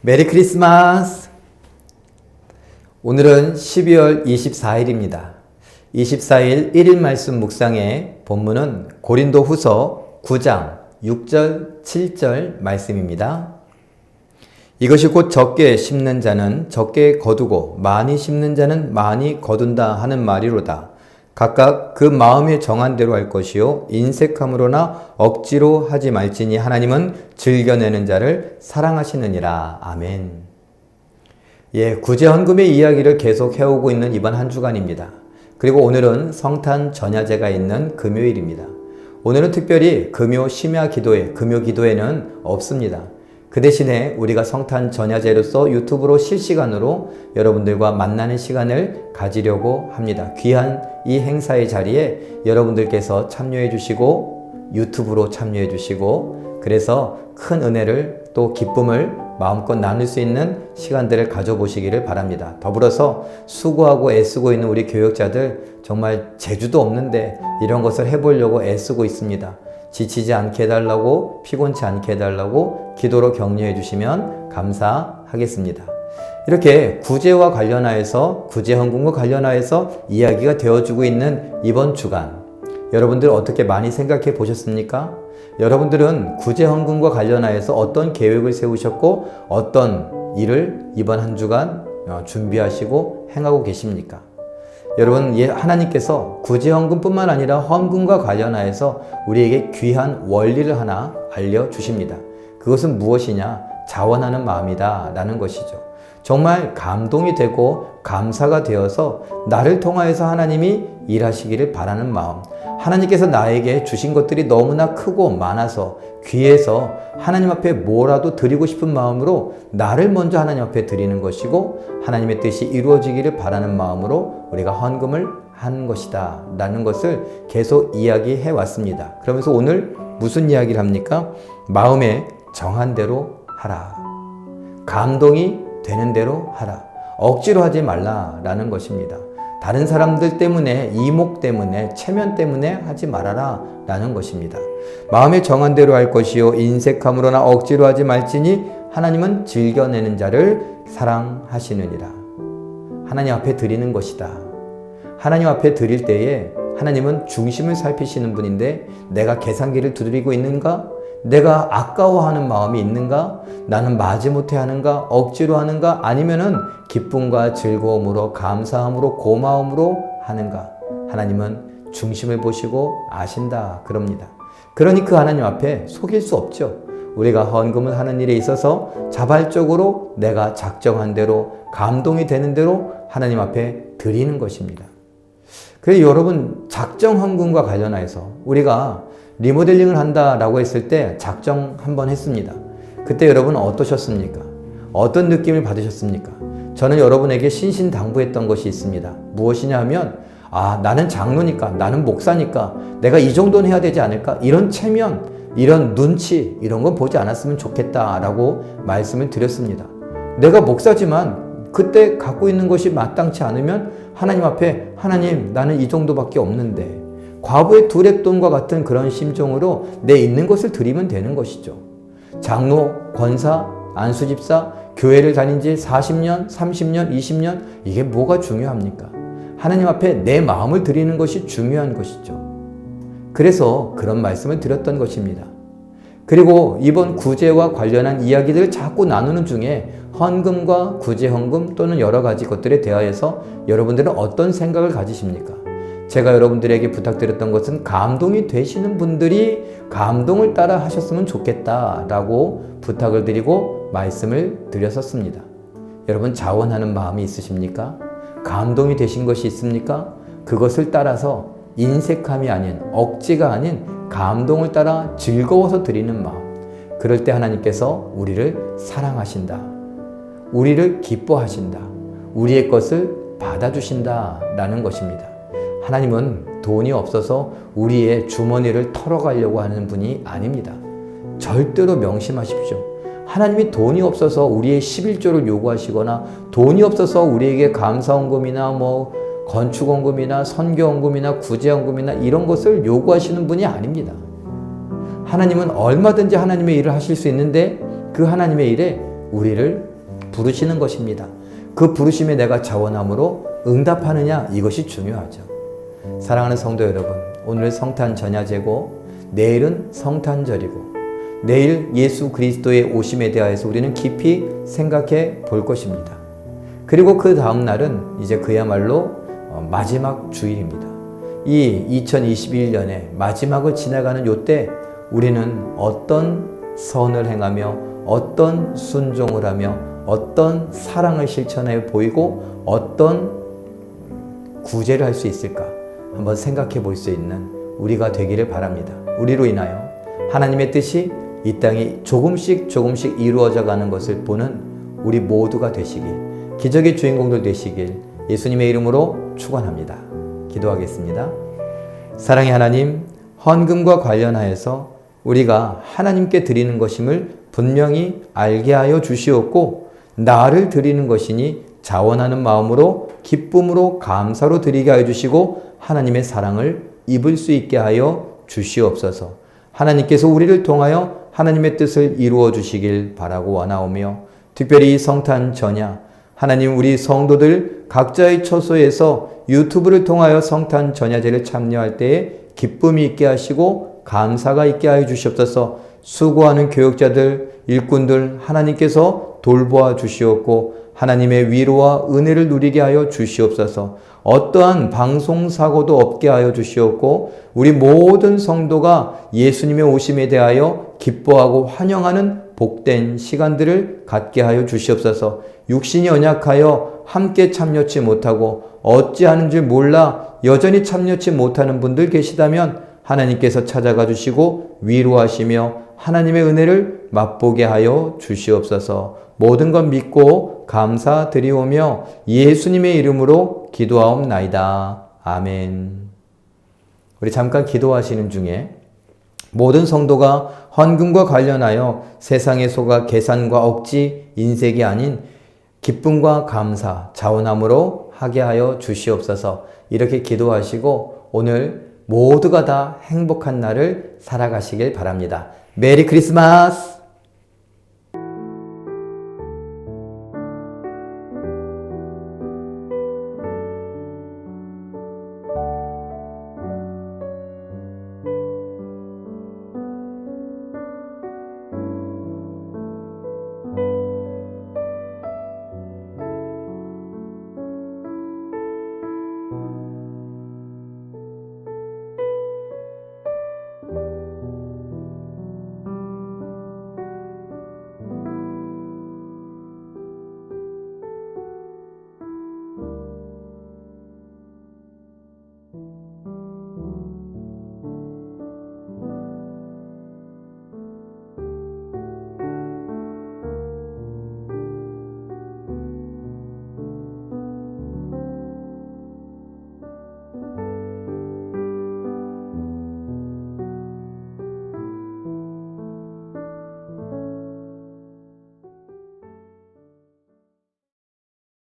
메리 크리스마스! 오늘은 12월 24일입니다. 24일 1일 말씀 묵상의 본문은 고린도 후서 9장 6절 7절 말씀입니다. 이것이 곧 적게 심는 자는 적게 거두고 많이 심는 자는 많이 거둔다 하는 말이로다. 각각 그 마음에 정한 대로 할 것이요 인색함으로나 억지로 하지 말지니 하나님은 즐겨내는 자를 사랑하시느니라. 아멘. 구제헌금의 이야기를 계속 해오고 있는 이번 한 주간입니다. 그리고 오늘은 성탄 전야제가 있는 금요일입니다. 오늘은 특별히 금요 심야 기도회, 금요 기도회는 없습니다. 그 대신에 우리가 성탄 전야제로서 유튜브로 실시간으로 여러분들과 만나는 시간을 가지려고 합니다. 귀한 이 행사의 자리에 여러분들께서 참여해 주시고 유튜브로 참여해 주시고 그래서 큰 은혜를 또 기쁨을 마음껏 나눌 수 있는 시간들을 가져보시기를 바랍니다. 더불어서 수고하고 애쓰고 있는 우리 교역자들 정말 재주도 없는데 이런 것을 해보려고 애쓰고 있습니다. 지치지 않게 해달라고 피곤치 않게 해달라고 기도로 격려해 주시면 감사하겠습니다. 이렇게 구제와 관련하여서 구제헌금과 관련하여서 이야기가 되어주고 있는 이번 주간 여러분들 어떻게 많이 생각해 보셨습니까? 여러분들은 구제헌금과 관련하여서 어떤 계획을 세우셨고 어떤 일을 이번 한 주간 준비하시고 행하고 계십니까? 여러분, 하나님께서 구제헌금뿐만 아니라 헌금과 관련하여서 우리에게 귀한 원리를 하나 알려주십니다. 그것은 무엇이냐? 자원하는 마음이다 라는 것이죠. 정말 감동이 되고 감사가 되어서 나를 통하여서 하나님이 일하시기를 바라는 마음, 하나님께서 나에게 주신 것들이 너무나 크고 많아서 귀해서 하나님 앞에 뭐라도 드리고 싶은 마음으로 나를 먼저 하나님 앞에 드리는 것이고 하나님의 뜻이 이루어지기를 바라는 마음으로 우리가 헌금을 하는 것이다 라는 것을 계속 이야기해 왔습니다. 그러면서 오늘 무슨 이야기를 합니까? 마음에 정한 대로 하라. 감동이 되는 대로 하라. 억지로 하지 말라라는 것입니다. 다른 사람들 때문에, 이목 때문에, 체면 때문에 하지 말아라 라는 것입니다. 마음에 정한 대로 할 것이요 인색함으로나 억지로 하지 말지니 하나님은 즐겨내는 자를 사랑하시느니라. 하나님 앞에 드리는 것이다. 하나님 앞에 드릴 때에 하나님은 중심을 살피시는 분인데 내가 계산기를 두드리고 있는가? 내가 아까워하는 마음이 있는가? 나는 마지못해 하는가? 억지로 하는가? 아니면은 기쁨과 즐거움으로 감사함으로 고마움으로 하는가? 하나님은 중심을 보시고 아신다 그럽니다. 그러니 그 하나님 앞에 속일 수 없죠. 우리가 헌금을 하는 일에 있어서 자발적으로 내가 작정한 대로 감동이 되는 대로 하나님 앞에 드리는 것입니다. 그래서 여러분 작정 헌금과 관련해서 우리가 리모델링을 한다라고 했을 때 작정 한번 했습니다. 그때 여러분은 어떠셨습니까? 어떤 느낌을 받으셨습니까? 저는 여러분에게 신신당부했던 것이 있습니다. 무엇이냐 하면 나는 장로니까 나는 목사니까 내가 이 정도는 해야 되지 않을까? 이런 체면, 이런 눈치 이런 건 보지 않았으면 좋겠다라고 말씀을 드렸습니다. 내가 목사지만 그때 갖고 있는 것이 마땅치 않으면 하나님 앞에 하나님 나는 이 정도밖에 없는데 과부의 두렙돈과 같은 그런 심정으로 내 있는 것을 드리면 되는 것이죠. 장로, 권사, 안수집사, 교회를 다닌 지 40년, 30년, 20년 이게 뭐가 중요합니까? 하나님 앞에 내 마음을 드리는 것이 중요한 것이죠. 그래서 그런 말씀을 드렸던 것입니다. 그리고 이번 구제와 관련한 이야기들을 자꾸 나누는 중에 헌금과 구제헌금 또는 여러 가지 것들에 대하여서 여러분들은 어떤 생각을 가지십니까? 제가 여러분들에게 부탁드렸던 것은 감동이 되시는 분들이 감동을 따라 하셨으면 좋겠다라고 부탁을 드리고 말씀을 드렸었습니다. 여러분 자원하는 마음이 있으십니까? 감동이 되신 것이 있습니까? 그것을 따라서 인색함이 아닌 억지가 아닌 감동을 따라 즐거워서 드리는 마음. 그럴 때 하나님께서 우리를 사랑하신다. 우리를 기뻐하신다. 우리의 것을 받아주신다라는 것입니다. 하나님은 돈이 없어서 우리의 주머니를 털어가려고 하는 분이 아닙니다. 절대로 명심하십시오. 하나님이 돈이 없어서 우리의 11조를 요구하시거나 돈이 없어서 우리에게 감사헌금이나 건축헌금이나 선교헌금이나 구제헌금이나 이런 것을 요구하시는 분이 아닙니다. 하나님은 얼마든지 하나님의 일을 하실 수 있는데 그 하나님의 일에 우리를 부르시는 것입니다. 그 부르심에 내가 자원함으로 응답하느냐, 이것이 중요하죠. 사랑하는 성도 여러분, 오늘 성탄 전야제고 내일은 성탄절이고 내일 예수 그리스도의 오심에 대하여서 우리는 깊이 생각해 볼 것입니다. 그리고 그 다음 날은 이제 그야말로 마지막 주일입니다. 이 2021년의 마지막을 지나가는 요때 우리는 어떤 선을 행하며 어떤 순종을 하며 어떤 사랑을 실천해 보이고 어떤 구제를 할 수 있을까 한번 생각해 볼 수 있는 우리가 되기를 바랍니다. 우리로 인하여 하나님의 뜻이 이 땅에 조금씩 이루어져 가는 것을 보는 우리 모두가 되시길, 기적의 주인공들 되시길 예수님의 이름으로 축원합니다. 기도하겠습니다. 사랑의 하나님, 헌금과 관련하여서 우리가 하나님께 드리는 것임을 분명히 알게 하여 주시옵고, 나를 드리는 것이니 자원하는 마음으로 기쁨으로 감사로 드리게 하여 주시고 하나님의 사랑을 입을 수 있게 하여 주시옵소서. 하나님께서 우리를 통하여 하나님의 뜻을 이루어 주시길 바라고 원하오며, 특별히 이 성탄 전야 하나님, 우리 성도들 각자의 처소에서 유튜브를 통하여 성탄 전야제를 참여할 때에 기쁨이 있게 하시고 감사가 있게 하여 주시옵소서. 수고하는 교역자들, 일꾼들 하나님께서 돌보아 주시옵고 하나님의 위로와 은혜를 누리게 하여 주시옵소서. 어떠한 방송사고도 없게 하여 주시옵고 우리 모든 성도가 예수님의 오심에 대하여 기뻐하고 환영하는 복된 시간들을 갖게 하여 주시옵소서. 육신이 연약하여 함께 참여치 못하고 어찌하는 줄 몰라 여전히 참여치 못하는 분들 계시다면 하나님께서 찾아가 주시고 위로하시며 하나님의 은혜를 맛보게 하여 주시옵소서. 모든 것 믿고 감사드리오며 예수님의 이름으로 기도하옵나이다. 아멘. 우리 잠깐 기도하시는 중에 모든 성도가 헌금과 관련하여 세상에 속아 계산과 억지, 인색이 아닌 기쁨과 감사, 자원함으로 하게 하여 주시옵소서. 이렇게 기도하시고 오늘 모두가 다 행복한 날을 살아가시길 바랍니다. 메리 크리스마스!